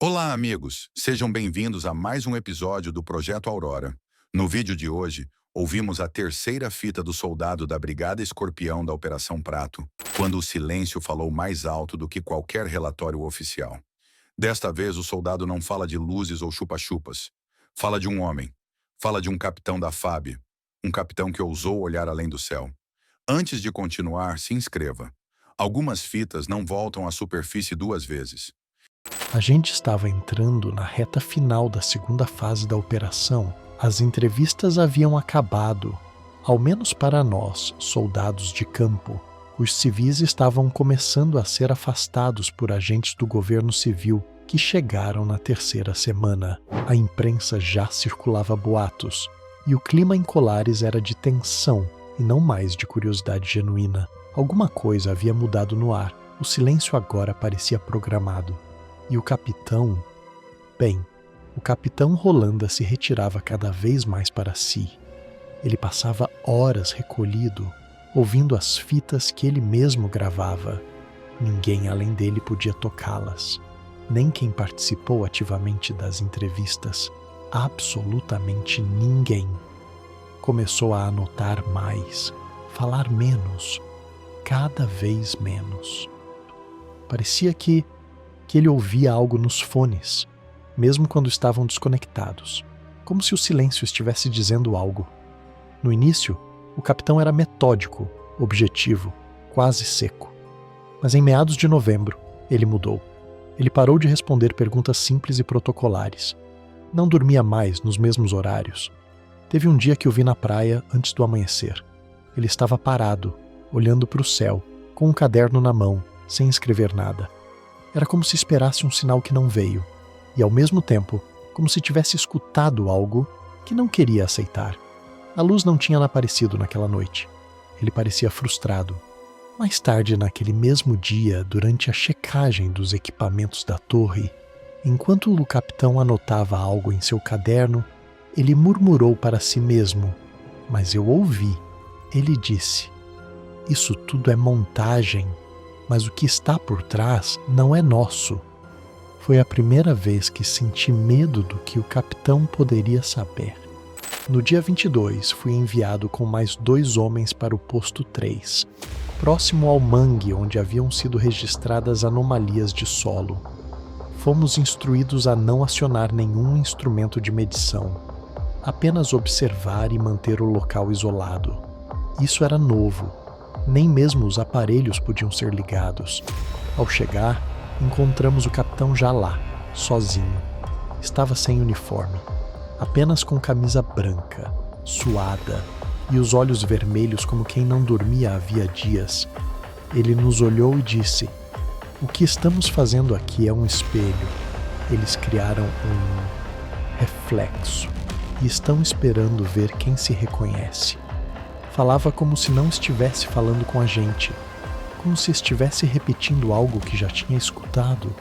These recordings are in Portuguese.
Olá, amigos! Sejam bem-vindos a mais um episódio do Projeto Aurora. No vídeo de hoje, ouvimos a terceira fita do soldado da Brigada Escorpião da Operação Prato, quando o silêncio falou mais alto do que qualquer relatório oficial. Desta vez, o soldado não fala de luzes ou chupa-chupas. Fala de um homem. Fala de um capitão da FAB. Um capitão que ousou olhar além do céu. Antes de continuar, se inscreva. Algumas fitas não voltam à superfície duas vezes. A gente estava entrando na reta final da segunda fase da operação. As entrevistas haviam acabado, ao menos para nós, soldados de campo. Os civis estavam começando a ser afastados por agentes do governo civil que chegaram na terceira semana. A imprensa já circulava boatos, e o clima em Colares era de tensão e não mais de curiosidade genuína. Alguma coisa havia mudado no ar. O silêncio agora parecia programado. E o capitão... Bem, o capitão Rolanda se retirava cada vez mais para si. Ele passava horas recolhido, ouvindo as fitas que ele mesmo gravava. Ninguém além dele podia tocá-las, nem quem participou ativamente das entrevistas. Absolutamente ninguém. Começou a anotar mais, falar menos, cada vez menos. Parecia que ele ouvia algo nos fones, mesmo quando estavam desconectados, como se o silêncio estivesse dizendo algo. No início, o capitão era metódico, objetivo, quase seco. Mas em meados de novembro, ele mudou. Ele parou de responder perguntas simples e protocolares. Não dormia mais nos mesmos horários. Teve um dia que o vi na praia antes do amanhecer. Ele estava parado, olhando para o céu, com um caderno na mão, sem escrever nada. Era como se esperasse um sinal que não veio, e ao mesmo tempo, como se tivesse escutado algo que não queria aceitar. A luz não tinha aparecido naquela noite. Ele parecia frustrado. Mais tarde, naquele mesmo dia, durante a checagem dos equipamentos da torre, enquanto o capitão anotava algo em seu caderno, ele murmurou para si mesmo, mas eu ouvi. Ele disse: "Isso tudo é montagem. Mas o que está por trás não é nosso." Foi a primeira vez que senti medo do que o capitão poderia saber. No dia 22, fui enviado com mais 2 homens para o posto 3, próximo ao mangue onde haviam sido registradas anomalias de solo. Fomos instruídos a não acionar nenhum instrumento de medição, apenas observar e manter o local isolado. Isso era novo. Nem mesmo os aparelhos podiam ser ligados. Ao chegar, encontramos o capitão já lá, sozinho. Estava sem uniforme, apenas com camisa branca, suada, e os olhos vermelhos como quem não dormia havia dias. Ele nos olhou e disse: "O que estamos fazendo aqui é um espelho. Eles criaram um reflexo e estão esperando ver quem se reconhece." Falava como se não estivesse falando com a gente, como se estivesse repetindo algo que já tinha escutado,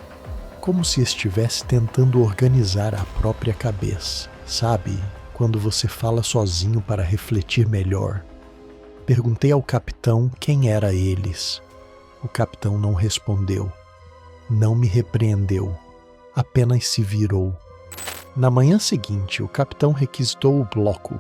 como se estivesse tentando organizar a própria cabeça. Sabe, quando você fala sozinho para refletir melhor? Perguntei ao capitão quem era eles. O capitão não respondeu. Não me repreendeu. Apenas se virou. Na manhã seguinte, o capitão requisitou o bloco.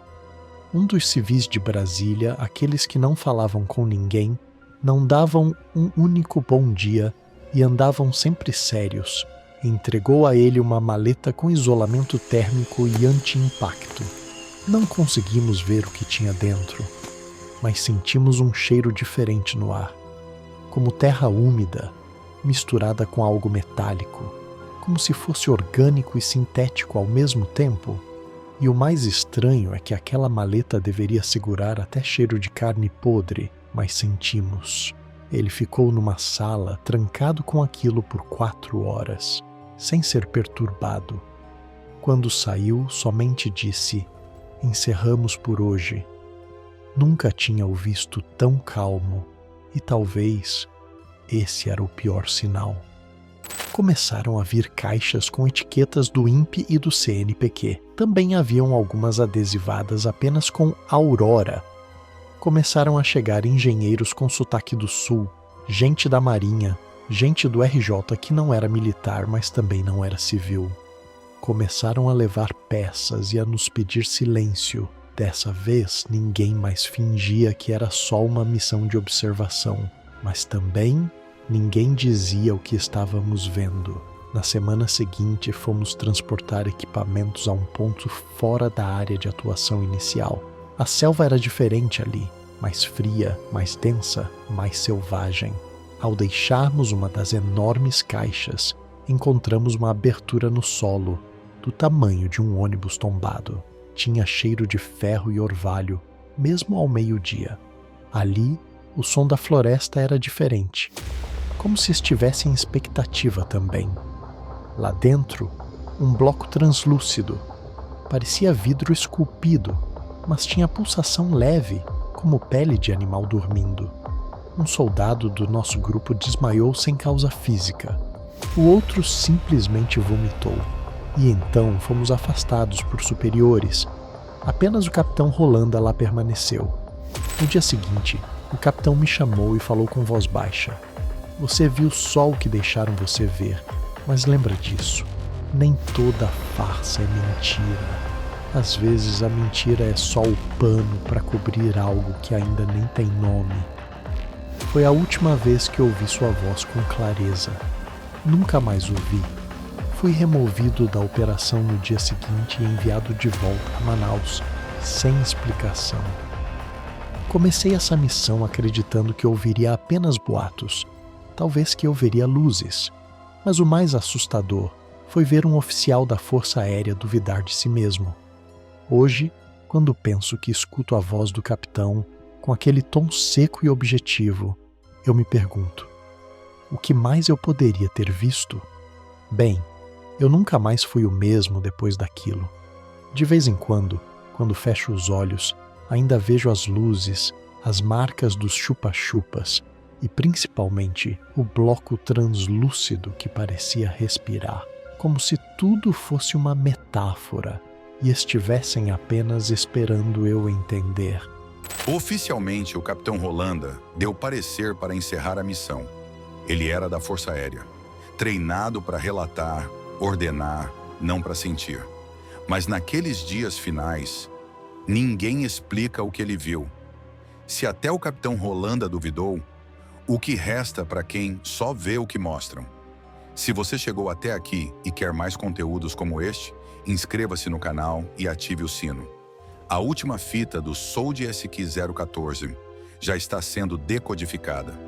Um dos civis de Brasília, aqueles que não falavam com ninguém, não davam um único bom dia e andavam sempre sérios, entregou a ele uma maleta com isolamento térmico e anti-impacto. Não conseguimos ver o que tinha dentro, mas sentimos um cheiro diferente no ar, como terra úmida, misturada com algo metálico, como se fosse orgânico e sintético ao mesmo tempo. E o mais estranho é que aquela maleta deveria segurar até cheiro de carne podre, mas sentimos. Ele ficou numa sala, trancado com aquilo por 4 horas, sem ser perturbado. Quando saiu, somente disse: "Encerramos por hoje." Nunca tinha o visto tão calmo, e talvez esse era o pior sinal. Começaram a vir caixas com etiquetas do INPE e do CNPq. Também haviam algumas adesivadas apenas com Aurora. Começaram a chegar engenheiros com sotaque do sul, gente da marinha, Gente do RJ que não era militar, mas também não era civil. Começaram a levar peças e a nos pedir silêncio. Dessa vez, ninguém mais fingia que era só uma missão de observação, mas também ninguém dizia o que estávamos vendo. Na semana seguinte, fomos transportar equipamentos a um ponto fora da área de atuação inicial. A selva era diferente ali, mais fria, mais densa, mais selvagem. Ao deixarmos uma das enormes caixas, encontramos uma abertura no solo, do tamanho de um ônibus tombado. Tinha cheiro de ferro e orvalho, mesmo ao meio-dia. Ali, o som da floresta era diferente, como se estivesse em expectativa também. Lá dentro, um bloco translúcido. Parecia vidro esculpido, mas tinha pulsação leve, como pele de animal dormindo. Um soldado do nosso grupo desmaiou sem causa física. O outro simplesmente vomitou. E então fomos afastados por superiores. Apenas o capitão Rolanda lá permaneceu. No dia seguinte, o capitão me chamou e falou com voz baixa. Você viu só o que deixaram você ver, mas lembra disso. Nem toda farsa é mentira. Às vezes a mentira é só o pano para cobrir algo que ainda nem tem nome. Foi a última vez que ouvi sua voz com clareza. Nunca mais ouvi. Fui removido da operação no dia seguinte e enviado de volta a Manaus, sem explicação. Comecei essa missão acreditando que ouviria apenas boatos, talvez que eu veria luzes, mas o mais assustador foi ver um oficial da Força Aérea duvidar de si mesmo. Hoje, quando penso que escuto a voz do capitão, com aquele tom seco e objetivo, eu me pergunto, o que mais eu poderia ter visto? Bem, eu nunca mais fui o mesmo depois daquilo. De vez em quando fecho os olhos, ainda vejo as luzes, as marcas dos chupa-chupas e principalmente o bloco translúcido que parecia respirar, como se tudo fosse uma metáfora e estivessem apenas esperando eu entender. Oficialmente, o capitão Rolanda deu parecer para encerrar a missão. Ele era da Força Aérea, treinado para relatar, ordenar, não para sentir. Mas naqueles dias finais, ninguém explica o que ele viu. Se até o capitão Rolanda duvidou, o que resta para quem só vê o que mostram? Se você chegou até aqui e quer mais conteúdos como este, inscreva-se no canal e ative o sino. A última fita do Sold SQ-014 já está sendo decodificada.